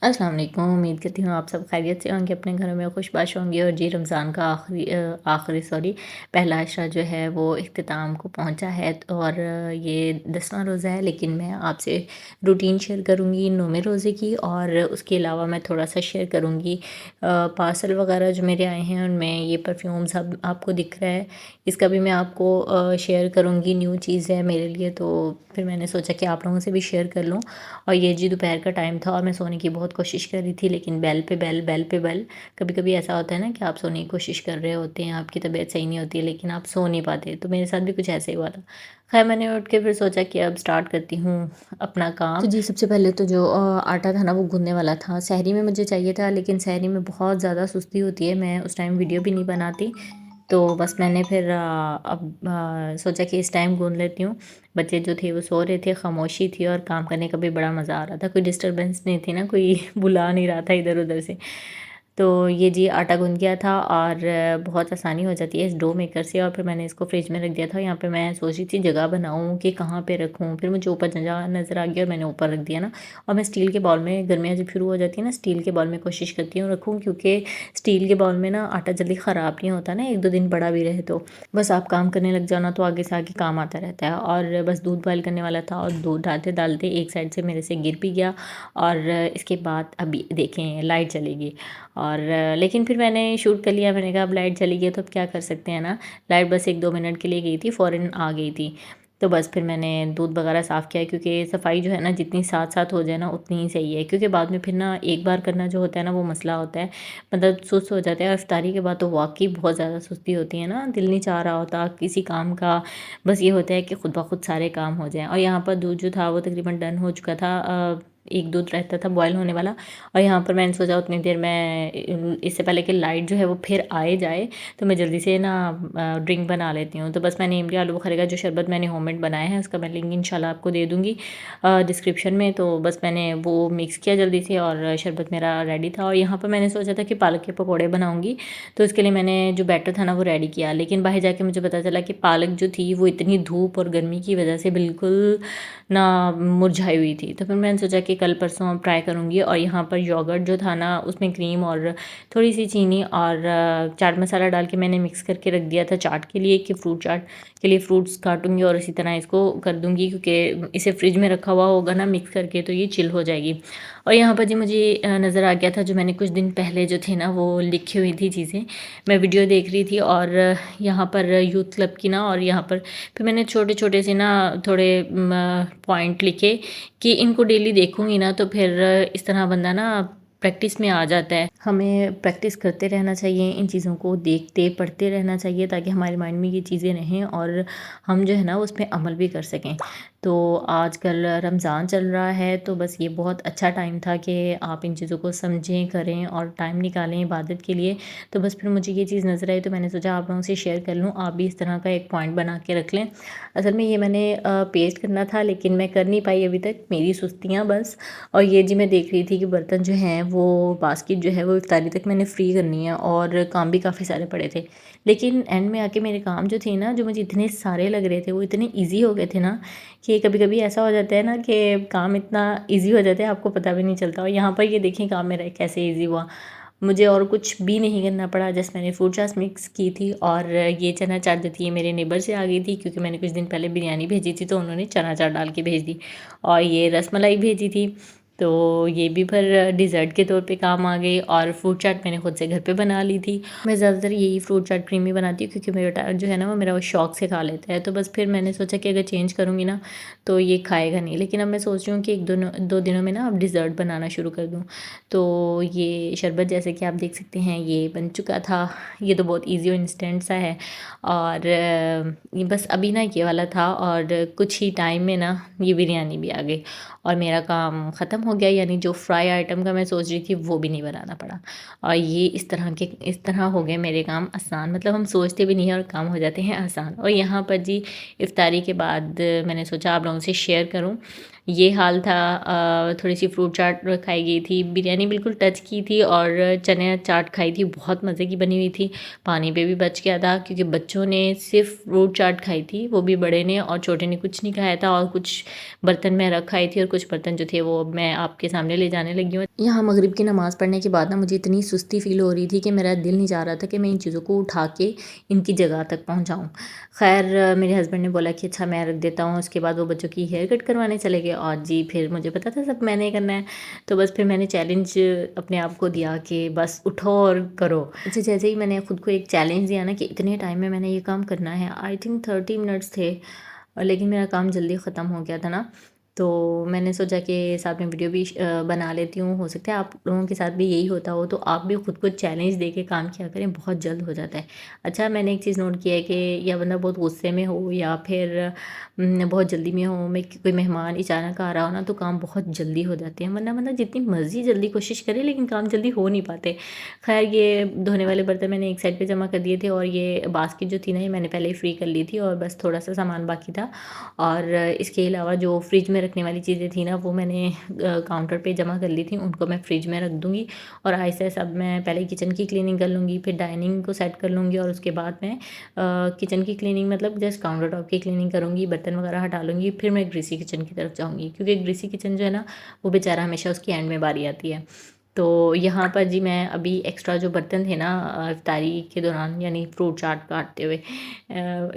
अस्सलाम वालेकुम। उम्मीद करती हूँ आप सब खैरियत से होंगे, अपने घरों में खुशबाश होंगे। और जी रमज़ान का आखिरी पहला अशरा जो है वो इख्तिताम को पहुँचा है और ये 10वां रोज़ा है। लेकिन मैं आपसे रूटीन शेयर करूँगी 9वें रोज़े की, और उसके अलावा मैं थोड़ा-सा शेयर करूँगी पार्सल वगैरह जो मेरे आए हैं उनमें ये परफ्यूम्स अब आपको दिख रहा है, इसका भी मैं आपको शेयर करूँगी। न्यू चीज़ है मेरे लिए, तो फिर मैंने सोचा कि आप लोगों से भी शेयर कर लूँ। और ये जी दोपहर का टाइम था और मैं सोने की बहुत कोशिश कर रही थी, लेकिन बेल पे बेल, बेल पे बेल। कभी-कभी ऐसा होता है ना कि आप सोने की कोशिश कर रहे होते हैं, आपकी तबीयत सही नहीं होती है, लेकिन आप सो नहीं पाते। तो मेरे साथ भी कुछ ऐसा ही हुआ था। खैर मैंने उठ के फिर सोचा कि अब स्टार्ट करती हूँ अपना काम। तो जी सबसे पहले तो जो आटा था ना वो गूँथने वाला था। सहरी में मुझे चाहिए था, लेकिन सहरी में बहुत ज़्यादा सुस्ती होती है, मैं उस टाइम वीडियो भी नहीं बनाती। तो बस मैंने फिर अब सोचा कि इस टाइम गूँथ लेती हूँ। बच्चे जो थे वो सो रहे थे, खामोशी थी और काम करने का भी बड़ा मज़ा आ रहा था। कोई डिस्टर्बेंस नहीं थी ना, कोई बुला नहीं रहा था इधर-उधर से। तो ये जी आटा गूँथ गया था और बहुत आसानी हो जाती है इस डो मेकर से। और फिर मैंने इसको फ्रिज में रख दिया था। यहाँ पे मैं सोच रही थी जगह बनाऊँ कि कहाँ पे रखूँ, फिर मुझे ऊपर जगह नज़र आ गया और मैंने ऊपर रख दिया ना। और मैं स्टील के बाउल में, गर्मियाँ जब शुरू हो जाती है ना, स्टील के बाउल में कोशिश करती हूँ रखूँ, क्योंकि स्टील के बाउल में ना आटा जल्दी ख़राब नहीं होता ना, 1-2 दिन बड़ा भी रहे तो। बस आप काम करने लग जाओ ना तो आगे से आगे काम आता रहता है। और बस दूध बॉयल करने वाला था और दूध डालते-डालते एक साइड से मेरे से गिर भी गया। और इसके बाद अभी देखें लाइट चली गई। और लेकिन फिर मैंने शूट कर लिया। मैंने कहा अब लाइट चली गई तो अब क्या कर सकते हैं ना। लाइट बस 1-2 मिनट के लिए गई थी, फ़ौरन आ गई थी। तो बस फिर मैंने दूध वगैरह साफ़ किया, क्योंकि सफाई जो है ना जितनी साथ-साथ हो जाए ना उतनी ही सही है, क्योंकि बाद में फिर ना एक बार करना जो होता है ना वो मसला होता है। मतलब सुस्त हो जाते हैं। और इफ्तारी के बाद तो वाक़ई बहुत ज़्यादा सुस्ती होती है ना, दिल नहीं चाह रहा होता किसी काम का। बस ये होता है कि खुद ब खुद सारे काम हो जाएँ। और यहाँ पर दूध जो था वो तकरीबन डन हो चुका था। एक दूध रहता था बॉयल होने वाला। और यहाँ पर मैंने सोचा उतनी देर मैं इससे पहले कि लाइट जो है वो फिर आए जाए, तो मैं जल्दी से ना ड्रिंक बना लेती हूँ। तो बस मैंने इमली आलू बुखारे का जो शरबत मैंने होममेड बनाया है उसका मैं लिंक इंशाल्लाह आपको दे दूँगी डिस्क्रिप्शन में। तो बस मैंने वो मिक्स किया जल्दी से और शरबत मेरा रेडी था। और यहाँ पर मैंने सोचा था कि पालक के पकौड़े बनाऊँगी, तो इसके लिए मैंने जो बैटर था ना वो रेडी किया। लेकिन बाहर जाके मुझे पता चला कि पालक जो थी वो इतनी धूप और गर्मी की वजह से बिल्कुल ना मुरझाई हुई थी। तो फिर मैंने सोचा कि कल परसों ट्राई करूँगी। और यहाँ पर योगर्ट जो था ना उसमें क्रीम और थोड़ी सी चीनी और चाट मसाला डाल के मैंने मिक्स करके रख दिया था चाट के लिए, कि फ्रूट चाट के लिए फ्रूट्स काटूँगी और इसी तरह इसको कर दूँगी, क्योंकि इसे फ्रिज में रखा हुआ होगा ना मिक्स करके तो ये चिल हो जाएगी। और यहाँ पर जी मुझे नज़र आ गया था जो मैंने कुछ दिन पहले जो थे ना वो लिखी हुई थी चीज़ें, मैं वीडियो देख रही थी। और यहाँ पर यूथ क्लब की ना, और यहाँ पर फिर मैंने छोटे-छोटे से ना थोड़े पॉइंट लिखे कि इनको डेली देखूँगी ना तो फिर इस तरह बंदा ना प्रैक्टिस में आ जाता है। हमें प्रैक्टिस करते रहना चाहिए, इन चीज़ों को देखते पढ़ते रहना चाहिए, ताकि हमारे माइंड में ये चीज़ें रहें और हम जो है ना उस पे अमल भी कर सकें। तो आजकल रमज़ान चल रहा है, तो बस ये बहुत अच्छा टाइम था कि आप इन चीज़ों को समझें, करें और टाइम निकालें इबादत के लिए। तो बस फिर मुझे ये चीज़ नज़र आई तो मैंने सोचा आप लोगों से शेयर कर लूँ, आप भी इस तरह का एक पॉइंट बना के रख लें। असल में ये मैंने पेस्ट करना था, लेकिन मैं कर नहीं पाई अभी तक, मेरी सुस्तियाँ बस। और ये जी मैं देख रही थी कि बर्तन जो हैं वो बास्केट जो है वो इफ्तारी तक मैंने फ्री करनी है, और काम भी काफ़ी सारे पड़े थे। लेकिन एंड में आके मेरे काम जो थे ना, जो मुझे इतने सारे लग रहे थे वो इतने ईज़ी हो गए थे ना, कि कभी-कभी ऐसा हो जाता है ना कि काम इतना ईज़ी हो जाता है आपको पता भी नहीं चलता। और यहाँ पर ये देखिए काम मेरा कैसे ईज़ी हुआ। मुझे और कुछ भी नहीं करना पड़ा, जस्ट मैंने फ्रूट चाट मिक्स की थी। और ये चना चाट जो थी ये मेरे नेबर से आ गई थी, क्योंकि मैंने कुछ दिन पहले बिरयानी भेजी थी तो उन्होंने चना चाट डाल के भेज दी। और ये रसमलाई भेजी थी, तो ये भी फिर डिज़र्ट के तौर पे काम आ गई। और फ्रूट चाट मैंने खुद से घर पे बना ली थी। मैं ज़्यादातर यही फ्रूट चाट क्रीमी बनाती हूँ, क्योंकि मेरा जो है ना वो मेरा वो शौक से खा लेता है। तो बस फिर मैंने सोचा कि अगर चेंज करूँगी ना तो ये खाएगा नहीं। लेकिन अब मैं सोच रही हूँ कि 1-2 दिनों में ना अब डिज़र्ट बनाना शुरू कर दूँ। तो ये शरबत जैसे कि आप देख सकते हैं ये बन चुका था। ये तो बहुत ईज़ी और इंस्टेंट सा है। और ये बस अभी ना ये वाला था, और कुछ ही टाइम में ना ये बिरयानी भी आ गई और मेरा काम ख़त्म हो गया। यानी जो फ्राई आइटम का मैं सोच रही थी वो भी नहीं बनाना पड़ा। और ये इस तरह हो गए मेरे काम आसान, मतलब हम सोचते भी नहीं हैं और काम हो जाते हैं आसान। और यहाँ पर जी इफ्तारी के बाद मैंने सोचा आप लोगों से शेयर करूँ। ये हाल था। थोड़ी-सी फ्रूट चाट खाई गई थी, बिरयानी बिल्कुल टच की थी और चने चाट खाई थी, बहुत मज़े की बनी हुई थी। पानी पे भी बच गया था क्योंकि बच्चों ने सिर्फ़ फ्रूट चाट खाई थी, वो भी बड़े ने, और छोटे ने कुछ नहीं खाया था, और कुछ बर्तन में रख आई थी और कुछ बर्तन जो थे वो अब मैं आपके सामने ले जाने लगी हूँ। यहाँ मगरिब की नमाज़ पढ़ने के बाद ना मुझे इतनी सुस्ती फ़ील हो रही थी कि मेरा दिल नहीं चाह रहा था कि मैं इन चीज़ों को उठा के इनकी जगह तक पहुँचाऊँ। ख़ैर मेरे हस्बैंड ने बोला कि अच्छा मैं रख देता हूँ, उसके बाद वो बच्चों की हेयर कट करवाने चले गए, और जी फिर मुझे पता था सब मैंने करना है, तो बस फिर मैंने चैलेंज अपने आप को दिया कि बस उठो और करो। अच्छा, जैसे ही मैंने खुद को एक चैलेंज दिया ना कि इतने टाइम में मैंने ये काम करना है, आई थिंक 30 मिनट्स थे, लेकिन मेरा काम जल्दी ख़त्म हो गया था ना, तो मैंने सोचा कि साथ में वीडियो भी बना लेती हूँ। हो सकता है आप लोगों के साथ भी यही होता हो, तो आप भी खुद को चैलेंज दे के काम किया करें, बहुत जल्द हो जाता है। अच्छा, मैंने एक चीज़ नोट किया है कि या बंदा बहुत गुस्से में हो या फिर बहुत जल्दी में हो, में कोई मेहमान अचानक आ रहा हो ना, तो काम बहुत जल्दी हो जाते हैं, वरना बंदा जितनी मर्ज़ी जल्दी कोशिश करे लेकिन काम जल्दी हो नहीं पाते। खैर ये धोने वाले बर्तन मैंने एक साइड पे जमा कर दिए थे, और ये बास्केट जो थी ना, ये मैंने पहले ही फ्री कर ली थी, और बस थोड़ा-सा सामान बाकी था। और इसके अलावा जो फ्रिज में रखने वाली चीज़ें थी ना, वो मैंने काउंटर पे जमा कर ली थी, उनको मैं फ्रिज में रख दूँगी, और आहिस्ता-आहिस्ता अब मैं पहले किचन की क्लीनिंग कर लूँगी, फिर डाइनिंग को सेट कर लूँगी, और उसके बाद मैं किचन की क्लीनिंग मतलब जस्ट काउंटर टॉप की क्लीनिंग करूँगी, बर्तन वगैरह हटा लूँगी, फिर मैं ग्रीसी किचन की तरफ जाऊँगी, क्योंकि ग्रीसी किचन जो है ना, वो बेचारा हमेशा उसकी एंड में बारी आती है। तो यहाँ पर जी मैं अभी एक्स्ट्रा जो बर्तन थे ना, इफ्तारी के दौरान यानी फ्रूट चाट काटते हुए,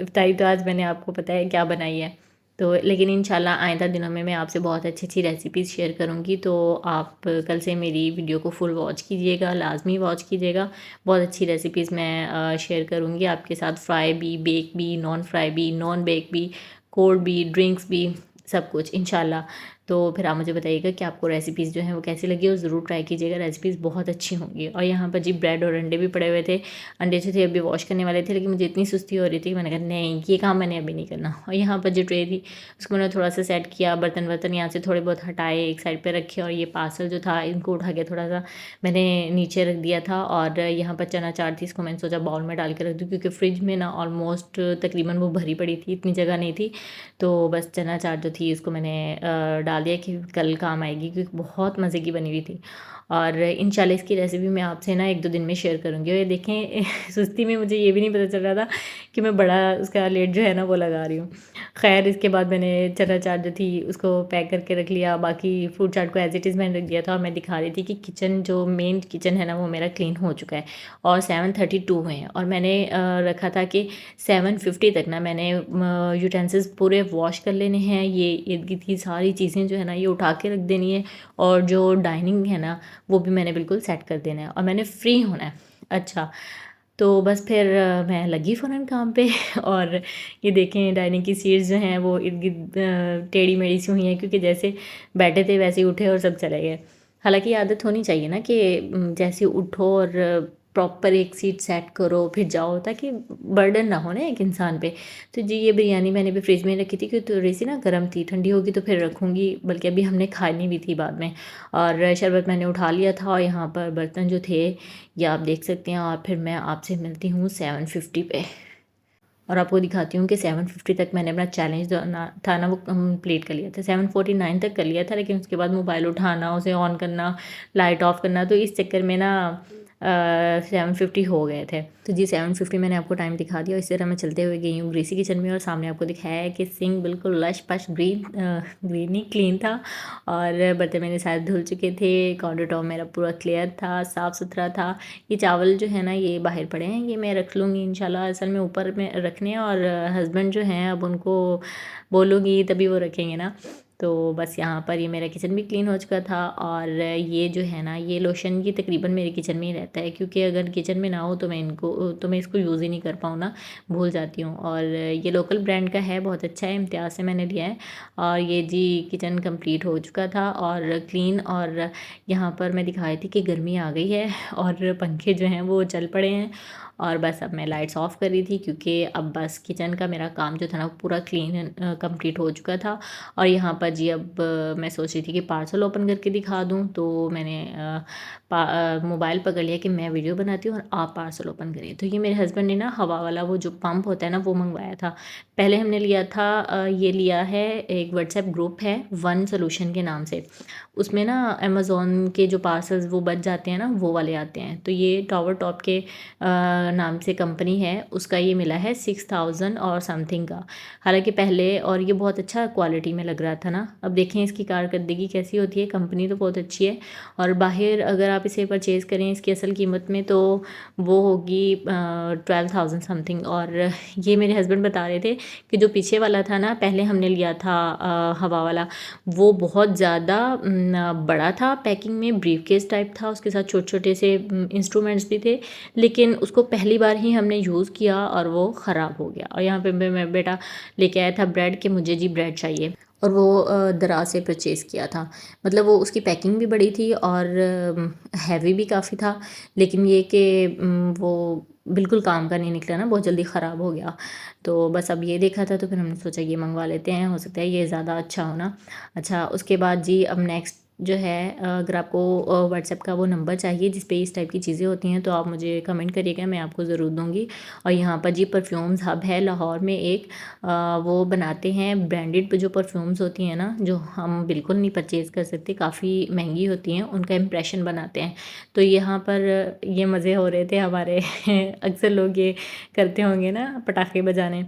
इफ्तारी तो आज मैंने आपको पता है क्या बनाई है, तो लेकिन इंशाल्लाह आइंदा दिनों में मैं आपसे बहुत अच्छी-अच्छी रेसिपीज़ शेयर करूँगी, तो आप कल से मेरी वीडियो को फुल वॉच कीजिएगा, लाज़मी वॉच कीजिएगा। बहुत अच्छी रेसिपीज़ मैं शेयर करूँगी आपके साथ, फ्राई भी, बेक भी, नॉन फ्राई भी, नॉन बेक भी, कोल्ड भी, ड्रिंक्स भी, सब कुछ इंशाल्लाह। तो फिर आप मुझे बताइएगा कि आपको रेसिपीज़ जो हैं वो कैसी लगी, और ज़रूर ट्राई कीजिएगा, रेसिपीज़ बहुत अच्छी होंगी। और यहाँ पर जी ब्रेड और अंडे भी पड़े हुए थे, अंडे जो थे अभी वॉश करने वाले थे, लेकिन मुझे इतनी सुस्ती हो रही थी, मैंने कहा नहीं ये काम मैंने अभी नहीं करना। और यहाँ पर जो ट्रे थी उसको मैंने थोड़ा सा सेट किया, बर्तन वर्तन यहाँ से थोड़े बहुत हटाए, एक साइड पे रखे, और ये पार्सल जो था इनको उठा के थोड़ा सा मैंने नीचे रख दिया था, और यहाँ पर चना चाट थी, इसको मैंने सोचा बाउल में डाल के रख दूँ, क्योंकि फ्रिज में ना ऑलमोस्ट तकरीबन वो भरी पड़ी थी, इतनी जगह नहीं थी, तो बस चना चाट जो थी उसको मैंने डाल दिया कि कल काम आएगी, क्योंकि बहुत मज़े की बनी हुई थी। और इंशाल्लाह इसकी रेसिपी मैं आपसे ना 1-2 दिन में शेयर करूँगी। और ये देखें सुस्ती में मुझे ये भी नहीं पता चल रहा था कि मैं बड़ा उसका लेड जो है ना वो लगा रही हूँ। ख़ैर इसके बाद मैंने चना चाट जो थी उसको पैक करके रख लिया, बाकी फ्रूट चाट को एज़ इट इज़ मैंने रख दिया था, और मैं दिखा रही थी कि किचन जो मेन किचन है ना वो मेरा क्लीन हो चुका है, और 7:32 हुए हैं, और मैंने रखा था कि 7:50 तक ना मैंने यूटेंसिल्स पूरे वॉश कर लेने हैं, ये इर्द-गिर्द की सारी चीज़ें जो है ना ये उठा के रख देनी है, और जो डाइनिंग है ना वो भी मैंने बिल्कुल सेट कर देना है, और मैंने फ्री होना है। अच्छा, तो बस फिर मैं लगी फ़ौरन काम पे और ये देखें डाइनिंग की सीट्स जो हैं वो इर्द-गिर्द टेढ़ी-मेढ़ी सी हुई हैं, क्योंकि जैसे बैठे थे वैसे ही उठे और सब चले गए। हालाँकि आदत होनी चाहिए ना कि जैसे उठो और प्रॉपर एक सीट सेट करो फिर जाओ, ताकि बर्डन ना हो ना एक इंसान पे। तो जी ये बिरयानी मैंने भी फ्रिज में रखी थी, क्योंकि थोड़ी-सी ना गर्म थी, ठंडी होगी तो फिर रखूँगी, बल्कि अभी हमने खानी भी थी बाद में। और शरबत मैंने उठा लिया था, और यहाँ पर बर्तन जो थे ये आप देख सकते हैं, और फिर मैं आपसे मिलती हूँ 7:50 पे, और आपको दिखाती हूँ कि 7:50 तक मैंने अपना चैलेंज जो ना था ना वो कंप्लीट कर लिया था। 7:49 तक कर लिया था, लेकिन उसके बाद मोबाइल उठाना, उसे ऑन करना, लाइट ऑफ करना, तो इस चक्कर में ना 7:50 हो गए थे। तो जी 7:50 मैंने आपको टाइम दिखा दिया, और इस तरह मैं चलते हुए गई हूँ ग्रीसी किचन में, और सामने आपको दिखाया है कि सिंक बिल्कुल लश-पश ग्रीन नहीं क्लीन था, और बर्तन मेरे सारे धुल चुके थे, काउंटर टॉप मेरा पूरा क्लियर था, साफ़-सुथरा था। ये चावल जो है ना ये बाहर पड़े हैं, ये मैं रख लूँगी इंशाल्लाह, असल में ऊपर में रखने हैं, और हस्बैंड जो हैं अब उनको बोलूँगी तभी वो रखेंगे ना। तो बस यहाँ पर ये मेरा किचन भी क्लीन हो चुका था, और ये जो है ना ये लोशन ये तकरीबन मेरे किचन में ही रहता है, क्योंकि अगर किचन में ना हो तो मैं इसको यूज़ ही नहीं कर पाऊँ ना, भूल जाती हूँ। और ये लोकल ब्रांड का है, बहुत अच्छा है, इम्तियाज़ से मैंने लिया है। और ये जी किचन कंप्लीट हो चुका था और क्लीन, और यहाँ पर मैं दिखा रही थी कि गर्मी आ गई है और पंखे जो हैं वो चल पड़े हैं, और बस अब मैं लाइट्स ऑफ़ कर रही थी क्योंकि अब बस किचन का मेरा काम जो था ना पूरा क्लीन कंप्लीट हो चुका था। और यहाँ पर जी अब मैं सोच रही थी कि पार्सल ओपन करके दिखा दूँ, तो मैंने मोबाइल पकड़ लिया कि मैं वीडियो बनाती हूँ और आप पार्सल ओपन करिए। तो ये मेरे हस्बैंड ने ना हवा वाला वो जो पंप होता है ना वो मंगवाया था। पहले हमने लिया था ये लिया है, एक व्हाट्सएप ग्रुप है वन सॉल्यूशन के नाम से। उसमें ना अमेज़न के जो पार्सल्स वो बच जाते हैं ना वो वाले आते हैं। तो ये टावर टॉप के नाम से कंपनी है, उसका ये मिला है 6000 और समथिंग का। हालाँकि पहले और ये बहुत अच्छा क्वालिटी में लग रहा था ना। अब देखें इसकी कारकर्दगी कैसी होती है, कंपनी तो बहुत अच्छी है। और बाहर अगर आप इसे परचेज़ करें इसकी असल कीमत में तो वो होगी 12,000 समथिंग। और ये मेरे हस्बैंड बता रहे थे कि जो पीछे वाला था ना, पहले हमने लिया था हवा वाला, वो बहुत ज़्यादा बड़ा था पैकिंग में, ब्रीफकेस टाइप था, उसके साथ छोटे-छोटे से इंस्ट्रूमेंट्स भी थे। लेकिन उसको पहली बार ही हमने यूज़ किया और वो ख़राब हो गया। और यहाँ पे मेरा बेटा लेके आया था ब्रेड कि मुझे जी ब्रेड चाहिए, और वो दराज़ से परचेज़ किया था। मतलब वो उसकी पैकिंग भी बड़ी थी और हैवी भी काफ़ी था। लेकिन ये कि वो बिल्कुल काम का नहीं निकला ना, बहुत जल्दी ख़राब हो गया। तो बस अब ये देखा था तो फिर हमने सोचा ये मंगवा लेते हैं, हो सकता है ये ज़्यादा अच्छा हो ना। अच्छा, उसके बाद जी अब नेक्स्ट जो है अगर आपको व्हाट्सएप का वो नंबर चाहिए जिस पे इस टाइप की चीज़ें होती हैं तो आप मुझे कमेंट करिएगा, मैं आपको ज़रूर दूँगी। और यहाँ पर जी परफ्यूम्स हब है लाहौर में एक, वो बनाते हैं ब्रांडेड जो परफ्यूम्स होती हैं ना, जो हम बिल्कुल नहीं परचेज़ कर सकते, काफ़ी महंगी होती हैं, उनका इम्प्रेशन बनाते हैं। तो यहाँ पर ये मज़े हो रहे थे हमारे अक्सर लोग ये करते होंगे ना पटाखे बजाने।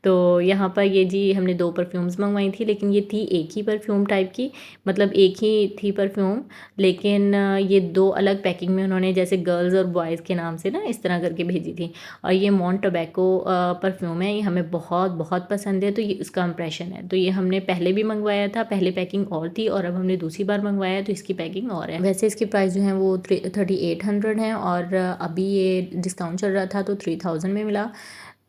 तो यहाँ पर ये जी हमने 2 परफ्यूम्स मँगवाई थी, लेकिन ये थी एक ही परफ्यूम टाइप की, मतलब एक ही थी परफ्यूम, लेकिन ये 2 अलग पैकिंग में उन्होंने जैसे गर्ल्स और बॉयज़ के नाम से ना इस तरह करके भेजी थी। और ये मॉन्ट टोबैको परफ्यूम है, ये हमें बहुत बहुत पसंद है, तो ये उसका इम्प्रेशन है। तो ये हमने पहले भी मंगवाया था, पहले पैकिंग और थी और अब हमने दूसरी बार मंगवाया है तो इसकी पैकिंग और है। वैसे इसकी प्राइस जो है वो 3800 है और अभी ये डिस्काउंट चल रहा था तो 3000 में मिला।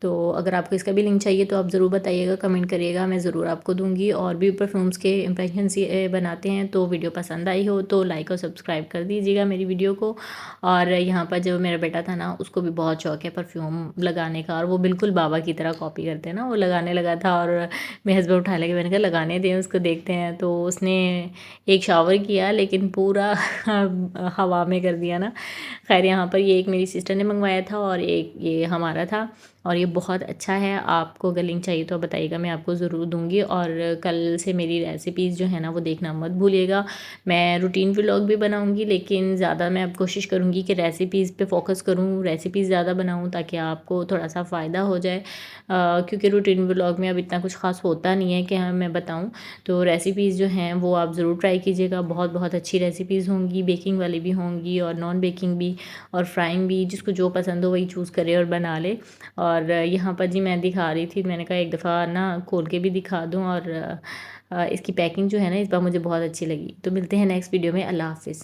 तो अगर आपको इसका भी लिंक चाहिए तो आप ज़रूर बताइएगा, कमेंट करिएगा, मैं ज़रूर आपको दूँगी। और भी परफ्यूम्स के इम्प्रेशंस ये बनाते हैं, तो वीडियो पसंद आई हो तो लाइक और सब्सक्राइब कर दीजिएगा मेरी वीडियो को। और यहाँ पर जो मेरा बेटा था ना, उसको भी बहुत शौक है परफ्यूम लगाने का, और वो बिल्कुल बाबा की तरह कॉपी करते हैं ना, वो लगाने लगा था और मेरे हस्बैंड उठा लेके, मैंने कहा लगाने दें उसको, देखते हैं। तो उसने एक शावर किया लेकिन पूरा हवा में कर दिया ना। खैर यहाँ पर ये एक मेरी सिस्टर ने मंगवाया था और एक ये हमारा था, और ये बहुत अच्छा है। आपको अगर लिंक चाहिए तो बताइएगा, मैं आपको ज़रूर दूँगी। और कल से मेरी रेसिपीज़ जो है ना वो देखना मत भूलिएगा। मैं रूटीन व्लॉग भी बनाऊँगी, लेकिन ज़्यादा मैं अब कोशिश करूँगी कि रेसिपीज़ पे फ़ोकस करूँ, रेसिपीज़ ज़्यादा बनाऊँ ताकि आपको थोड़ा-सा फ़ायदा हो जाए। क्योंकि रूटीन व्लॉग में अब इतना कुछ ख़ास होता नहीं है कि हाँ मैं बताऊँ। तो रेसिपीज़ जो हैं वो आप ज़रूर ट्राई कीजिएगा, बहुत-बहुत अच्छी रेसिपीज़ होंगी, बेकिंग वाली भी होंगी और नॉन बेकिंग भी और फ्राइंग भी, जिसको जो पसंद हो वही चूज़ करे और बना ले। और यहाँ पर जी मैं दिखा रही थी, मैंने कहा एक दफ़ा ना खोल के भी दिखा दूँ। और इसकी पैकिंग जो है ना इस बार मुझे बहुत अच्छी लगी। तो मिलते हैं नेक्स्ट वीडियो में। अल्लाह हाफ़िज़।